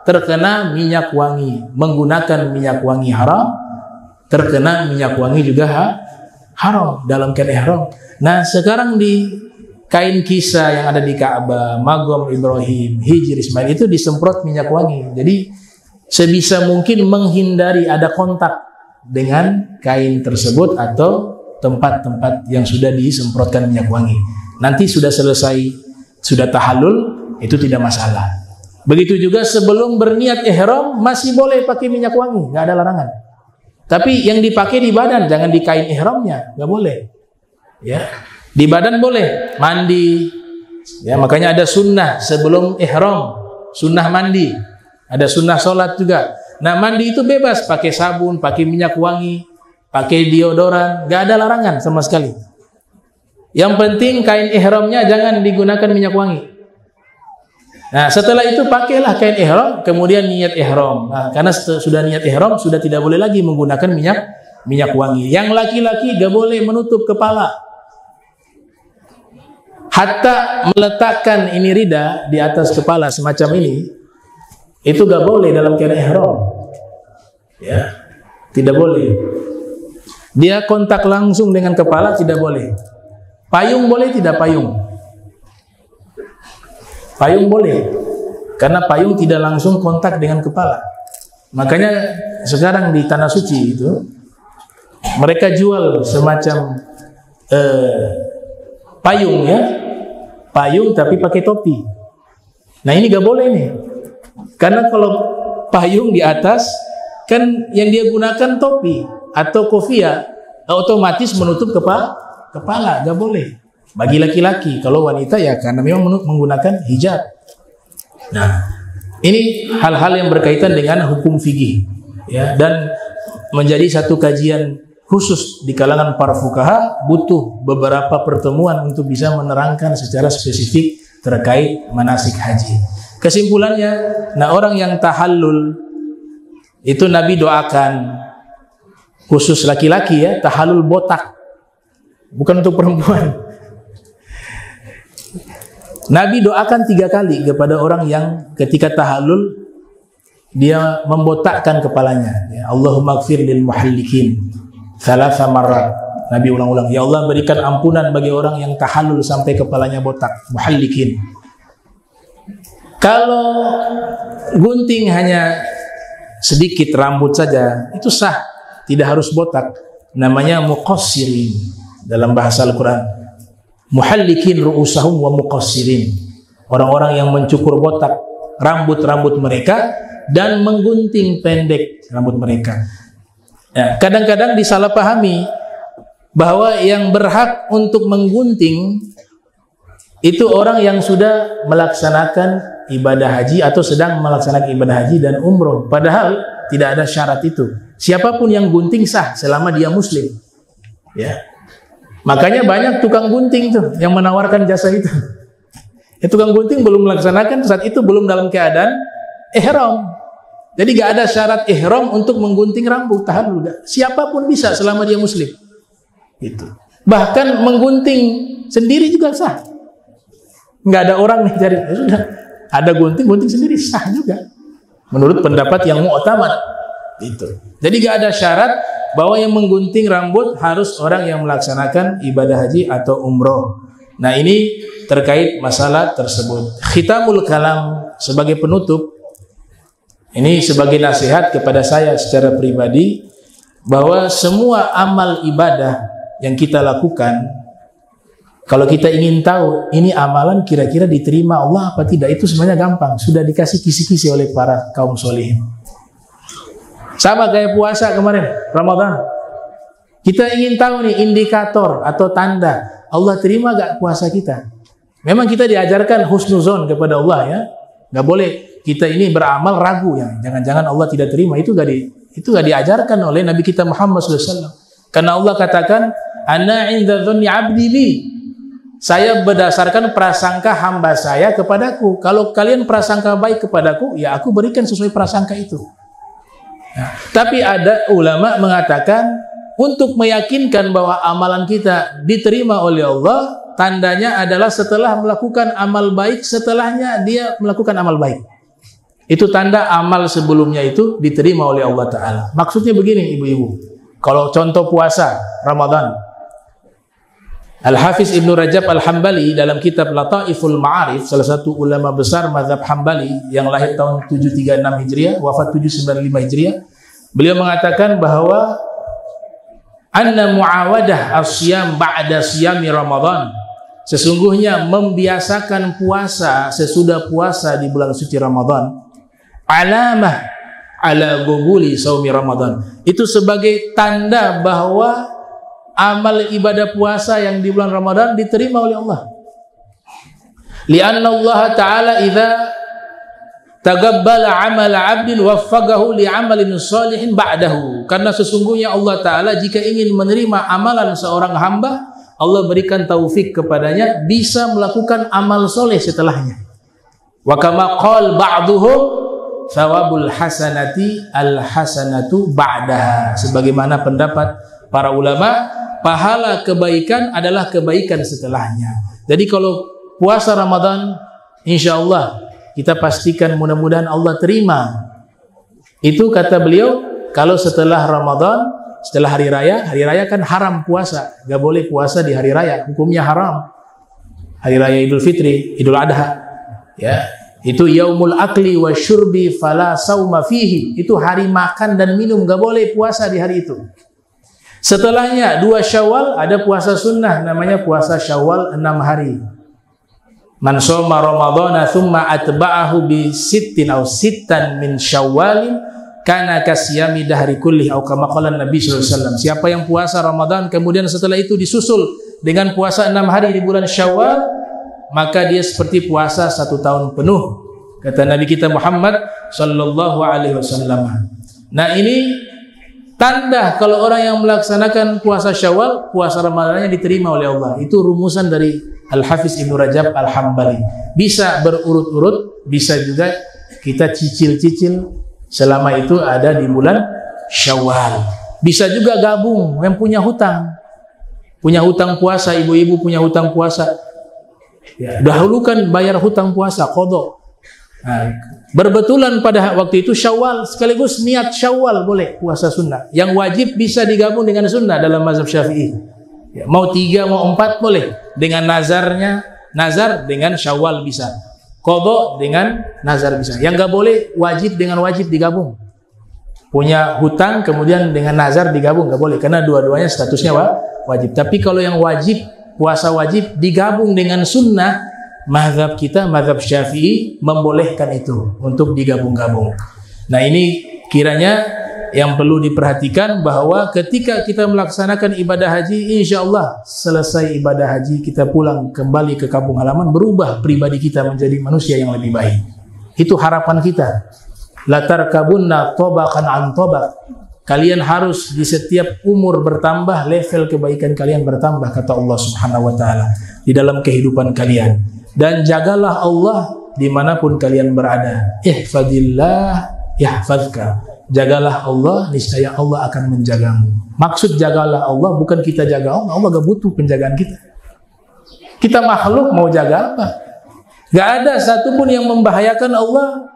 [SPEAKER 2] terkena minyak wangi. Menggunakan minyak wangi haram, terkena minyak wangi juga haram dalam keadaan ihram. Nah, sekarang di kain kisah yang ada di Ka'bah, Maqam Ibrahim, Hijr Ismail itu disemprot minyak wangi. Jadi sebisa mungkin menghindari ada kontak dengan kain tersebut atau tempat-tempat yang sudah disemprotkan minyak wangi. Nanti sudah selesai, sudah tahallul, itu tidak masalah. Begitu juga sebelum berniat ihram masih boleh pakai minyak wangi, nggak ada larangan. Tapi yang dipakai di badan, jangan di kain ihramnya, nggak boleh. Ya. Di badan boleh mandi, ya makanya ada sunnah sebelum ihram, sunnah mandi, ada sunnah sholat juga. Nah mandi itu bebas, pakai sabun, pakai minyak wangi, pakai deodoran, gak ada larangan sama sekali. Yang penting kain ihramnya jangan digunakan minyak wangi. Nah setelah itu pakailah kain ihram, kemudian niat ihram. Nah, karena sudah niat ihram sudah tidak boleh lagi menggunakan minyak wangi. Yang laki-laki gak boleh menutup kepala. Hatta meletakkan ini rida di atas kepala semacam ini, itu gak boleh dalam keadaan ihram. Ya, tidak boleh. Dia kontak langsung dengan kepala tidak boleh. Payung boleh tidak payung? Payung boleh, karena payung tidak langsung kontak dengan kepala. Makanya sekarang di Tanah Suci itu mereka jual semacam payung ya, payung tapi pakai topi. Nah ini gak boleh nih, karena kalau payung di atas kan yang dia gunakan topi atau kofiah, otomatis menutup kepala, gak boleh. Bagi laki-laki, kalau wanita ya karena memang menggunakan hijab. Nah ini hal-hal yang berkaitan dengan hukum fikih ya, dan menjadi satu kajian khusus di kalangan para fuqaha, butuh beberapa pertemuan untuk bisa menerangkan secara spesifik terkait manasik haji. Kesimpulannya, nah orang yang tahallul itu Nabi doakan, khusus laki-laki ya, tahallul botak, bukan untuk perempuan. Nabi doakan 3 kali kepada orang yang ketika tahallul dia membotakkan kepalanya ya, Allahumma gfir lil muhallikin thalatha marrat. Nabi ulang-ulang, ya Allah berikan ampunan bagi orang yang tahallul sampai kepalanya botak, muhallikin. Kalau gunting hanya sedikit rambut saja, itu sah, tidak harus botak. Namanya muqassirin dalam bahasa Al-Quran. Muhallikin ru'usahum wa muqassirin. Orang-orang yang mencukur botak rambut-rambut mereka dan menggunting pendek rambut mereka. Ya, kadang-kadang disalahpahami bahwa yang berhak untuk menggunting itu orang yang sudah melaksanakan ibadah haji atau sedang melaksanakan ibadah haji dan umroh. Padahal tidak ada syarat itu. Siapapun yang gunting sah selama dia muslim. Ya. Makanya banyak tukang gunting tuh yang menawarkan jasa itu. Ya, tukang gunting belum melaksanakan saat itu, belum dalam keadaan ihram. Jadi gak ada syarat ihram untuk menggunting rambut tahallul. Siapapun bisa selama dia muslim. Itu. Bahkan menggunting sendiri juga sah. Nggak ada orang nih cari, ya sudah ada gunting sendiri sah juga. Menurut pendapat yang mu'tamad. Itu. Jadi nggak ada syarat bahwa yang menggunting rambut harus orang yang melaksanakan ibadah haji atau umroh. Nah, ini terkait masalah tersebut. Khitamul kalam sebagai penutup, ini sebagai nasihat kepada saya secara pribadi, bahwa semua amal ibadah yang kita lakukan, kalau kita ingin tahu ini amalan kira-kira diterima Allah apa tidak, itu sebenarnya gampang, sudah dikasih kisi-kisi oleh para kaum solihin. Sama kayak puasa kemarin, Ramadan. Kita ingin tahu nih indikator atau tanda Allah terima gak puasa kita. Memang kita diajarkan husnuzon kepada Allah ya. Gak boleh kita ini beramal ragu ya. Jangan-jangan Allah tidak terima. Itu gak diajarkan oleh Nabi kita Muhammad SAW. Karena Allah katakan, Ana inda dhonni abdi bi. Saya berdasarkan prasangka hamba saya kepadaku. Kalau kalian prasangka baik kepadaku, ya aku berikan sesuai prasangka itu. Nah, tapi ada ulama mengatakan untuk meyakinkan bahwa amalan kita diterima oleh Allah, tandanya adalah setelah melakukan amal baik, setelahnya dia melakukan amal baik. Itu tanda amal sebelumnya itu diterima oleh Allah Ta'ala. Maksudnya begini ibu-ibu, kalau contoh puasa Ramadan, Al-Hafiz Ibnu Rajab Al-Hambali dalam kitab Lataiful Ma'arif, salah satu ulama besar mazhab Hambali yang lahir tahun 736 Hijriah, wafat 795 Hijriah, beliau mengatakan bahwa anna muawadah as-siyam ba'da siyami Ramadan, sesungguhnya membiasakan puasa sesudah puasa di bulan suci Ramadan, alamah ala guguli saumi Ramadan, itu sebagai tanda bahwa amal ibadah puasa yang di bulan Ramadan diterima oleh Allah. Lianna Allah Ta'ala idza tagabbala amala 'abdin waffaqahu li 'amalin shalihin ba'dahu. Karena sesungguhnya Allah Ta'ala jika ingin menerima amalan seorang hamba, Allah berikan taufik kepadanya bisa melakukan amal soleh setelahnya. Wa kama qala ba'duhum thawabul hasanati al hasanatu ba'daha. Sebagaimana pendapat para ulama, pahala kebaikan adalah kebaikan setelahnya. Jadi kalau puasa Ramadan, insya Allah kita pastikan mudah-mudahan Allah terima. Itu kata beliau, kalau setelah Ramadan, setelah hari raya kan haram puasa, gak boleh puasa di hari raya, hukumnya haram. Hari raya Idul Fitri, Idul Adha, ya, itu yaumul akli wa syurbi fala sauma fihi, itu hari makan dan minum, gak boleh puasa di hari itu. Setelahnya 2 Syawal ada puasa sunnah, namanya puasa Syawal 6 hari. Man shoma Ramadhana thumma atba'ahu bi sittin aw sittan min Syawalin kana kasyami dahri kulli aw kama qala Nabi sallallahu alaihi wasallam. Siapa yang puasa Ramadan kemudian setelah itu disusul dengan puasa 6 hari di bulan Syawal, maka dia seperti puasa 1 tahun penuh, kata Nabi kita Muhammad sallallahu alaihi wasallam. Nah, ini tanda kalau orang yang melaksanakan puasa Syawal, puasa Ramadannya diterima oleh Allah. Itu rumusan dari Al-Hafiz Ibnu Rajab Al-Hambali. Bisa berurut-urut, bisa juga kita cicil-cicil selama itu ada di bulan Syawal. Bisa juga gabung, yang punya hutang. Punya hutang puasa, ibu-ibu punya hutang puasa. Ya, dahulukan bayar hutang puasa, qadha. Nah, berbetulan pada waktu itu Syawal, sekaligus niat Syawal boleh puasa sunnah. Yang wajib bisa digabung dengan sunnah dalam mazhab Syafi'i. Ya, mau 3 mau 4 boleh. Dengan nazarnya, nazar dengan Syawal bisa. Qadha dengan nazar bisa. Yang gak boleh wajib dengan wajib digabung. Punya hutang kemudian dengan nazar digabung gak boleh, karena dua-duanya statusnya wajib. Tapi kalau yang wajib, puasa wajib digabung dengan sunnah, mazhab kita, mazhab Syafi'i membolehkan itu untuk digabung-gabung. Nah, ini kiranya yang perlu diperhatikan, bahwa ketika kita melaksanakan ibadah haji, insya Allah selesai ibadah haji kita pulang kembali ke kampung halaman, berubah pribadi kita menjadi manusia yang lebih baik. Itu harapan kita. La tarkabunna tabaqan an tabaq. Kalian harus di setiap umur bertambah, level kebaikan kalian bertambah, kata Allah Subhanahu wa taala, di dalam kehidupan kalian. Dan jagalah Allah dimanapun kalian berada. Ihfadillah yahfazka. Jagalah Allah, niscaya Allah akan menjagamu. Maksud jagalah Allah bukan kita jaga Allah. Allah gak butuh penjagaan kita. Kita makhluk mau jaga apa? Gak ada satupun yang membahayakan Allah.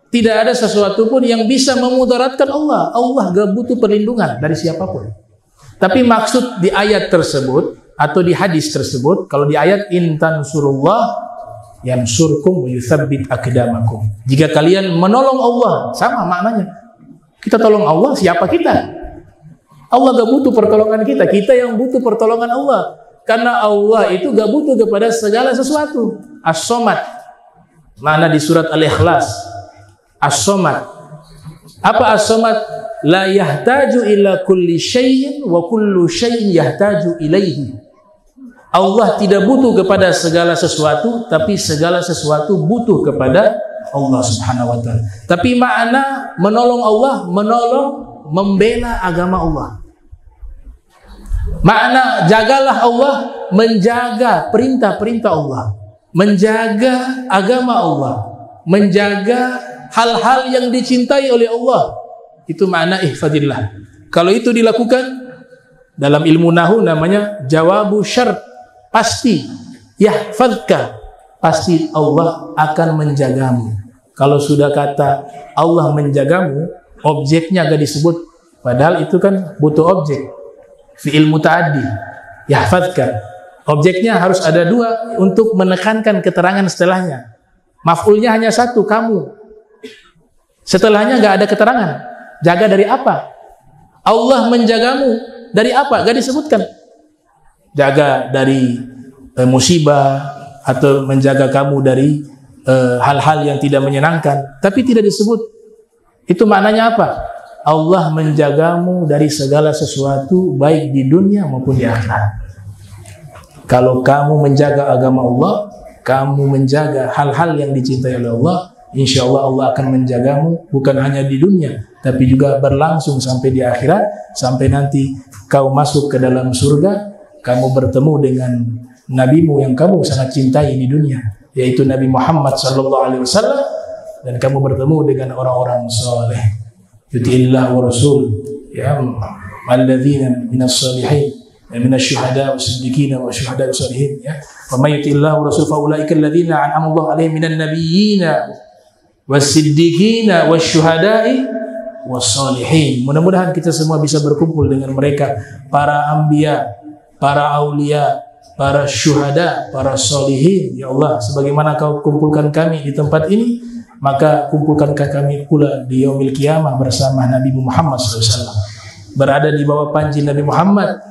[SPEAKER 2] Tidak ada sesuatu pun yang bisa memudaratkan Allah. Allah gak butuh perlindungan dari siapapun. Tapi maksud di ayat tersebut atau di hadis tersebut, kalau di ayat in tansurullah yansurkum wa yutsabbit aqdamakum. Jika kalian menolong Allah, sama maknanya. Kita tolong Allah, siapa kita? Allah gak butuh pertolongan kita. Kita yang butuh pertolongan Allah. Karena Allah itu gak butuh kepada segala sesuatu. As-Somad. Mana di surat Al-Ikhlas. As-Somad. Apa As-Somad? La yahtaju ila kulli syai'in wa kullu syai'in yahtaju ilaihi. Allah tidak butuh kepada segala sesuatu, tapi segala sesuatu butuh kepada Allah Subhanahu wa ta'ala. Tapi makna menolong Allah, menolong, membela agama Allah. Makna jagalah Allah, menjaga perintah-perintah Allah, menjaga agama Allah, menjaga hal-hal yang dicintai oleh Allah. Itu makna ihfadillah. Kalau itu dilakukan dalam ilmu nahu namanya jawabu syart, pasti yahfadka, pasti Allah akan menjagamu. Kalau sudah kata Allah menjagamu, objeknya agak disebut, padahal itu kan butuh objek. Fi'il muta'addi, yahfadka. Objeknya harus ada dua untuk menekankan keterangan setelahnya. Maf'ulnya hanya satu, kamu. Setelahnya nggak ada keterangan. Jaga dari apa? Allah menjagamu dari apa? Gak disebutkan. Jaga dari musibah atau menjaga kamu dari hal-hal yang tidak menyenangkan, tapi tidak disebut. Itu maknanya apa? Allah menjagamu dari segala sesuatu baik di dunia maupun di akhirat. Kalau kamu menjaga agama Allah, kamu menjaga hal-hal yang dicintai oleh Allah, insya Allah Allah akan menjagamu bukan hanya di dunia, tapi juga berlangsung sampai di akhirat, sampai nanti kau masuk ke dalam surga, kamu bertemu dengan nabimu yang kamu sangat cintai di dunia, yaitu Nabi Muhammad SAW, dan kamu bertemu dengan orang-orang soleh. Yuti'illah wa rasul, ya, alladzina minas salihin, minas syuhada wa siddiqina wa syuhada wa salihin, ya. Wa may yuti'illah wa rasul fa ulaika alladzina an'ama Allah 'alaihim minan nabiyyina was-siddiqina wasyuhada'i was-salihin. Mudah-mudahan kita semua bisa berkumpul dengan mereka, para anbiya, para aulia, para syuhada, para salihin. Ya Allah, sebagaimana kau kumpulkan kami di tempat ini, maka kumpulkankah kami pula di yaumil qiyamah bersama Nabi Muhammad SAW, berada di bawah panji Nabi Muhammad,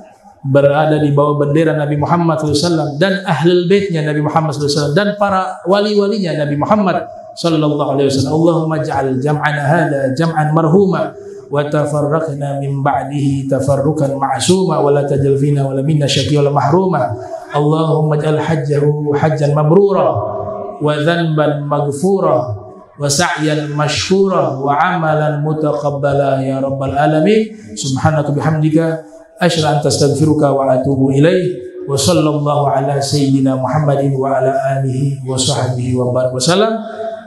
[SPEAKER 2] berada di bawah bendera Nabi Muhammad SAW, dan ahlul baitnya Nabi Muhammad SAW, dan para wali-walinya Nabi Muhammad sallallahu alaihi wasallam. Allahumma ja'al jam'ana hadha jam'an marhuma wa tafarraqna min ba'dihi tafarruqan ma'suma wa la tajal fina wa la minna syaqiyyan mahruma. Allahumma ja'al hajjahu hajjan mabrura wa dhanban maghfura wa sa'yan mashkura wa amalan mutaqabbala ya rabbal alamin. Subhanaka bihamdika asyhadu an astaghfiruka wa atubu ilaik. Wa sallallahu ala sayyidina Muhammadin wa ala alihi wa sahbihi wa barik wasallam.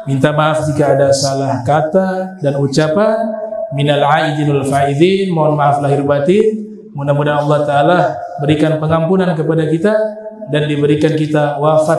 [SPEAKER 2] Minta maaf jika ada salah kata dan ucapan. Minal aidin wal faizin, mohon maaf lahir batin. Mudah-mudahan Allah Ta'ala berikan pengampunan kepada kita dan diberikan kita wafat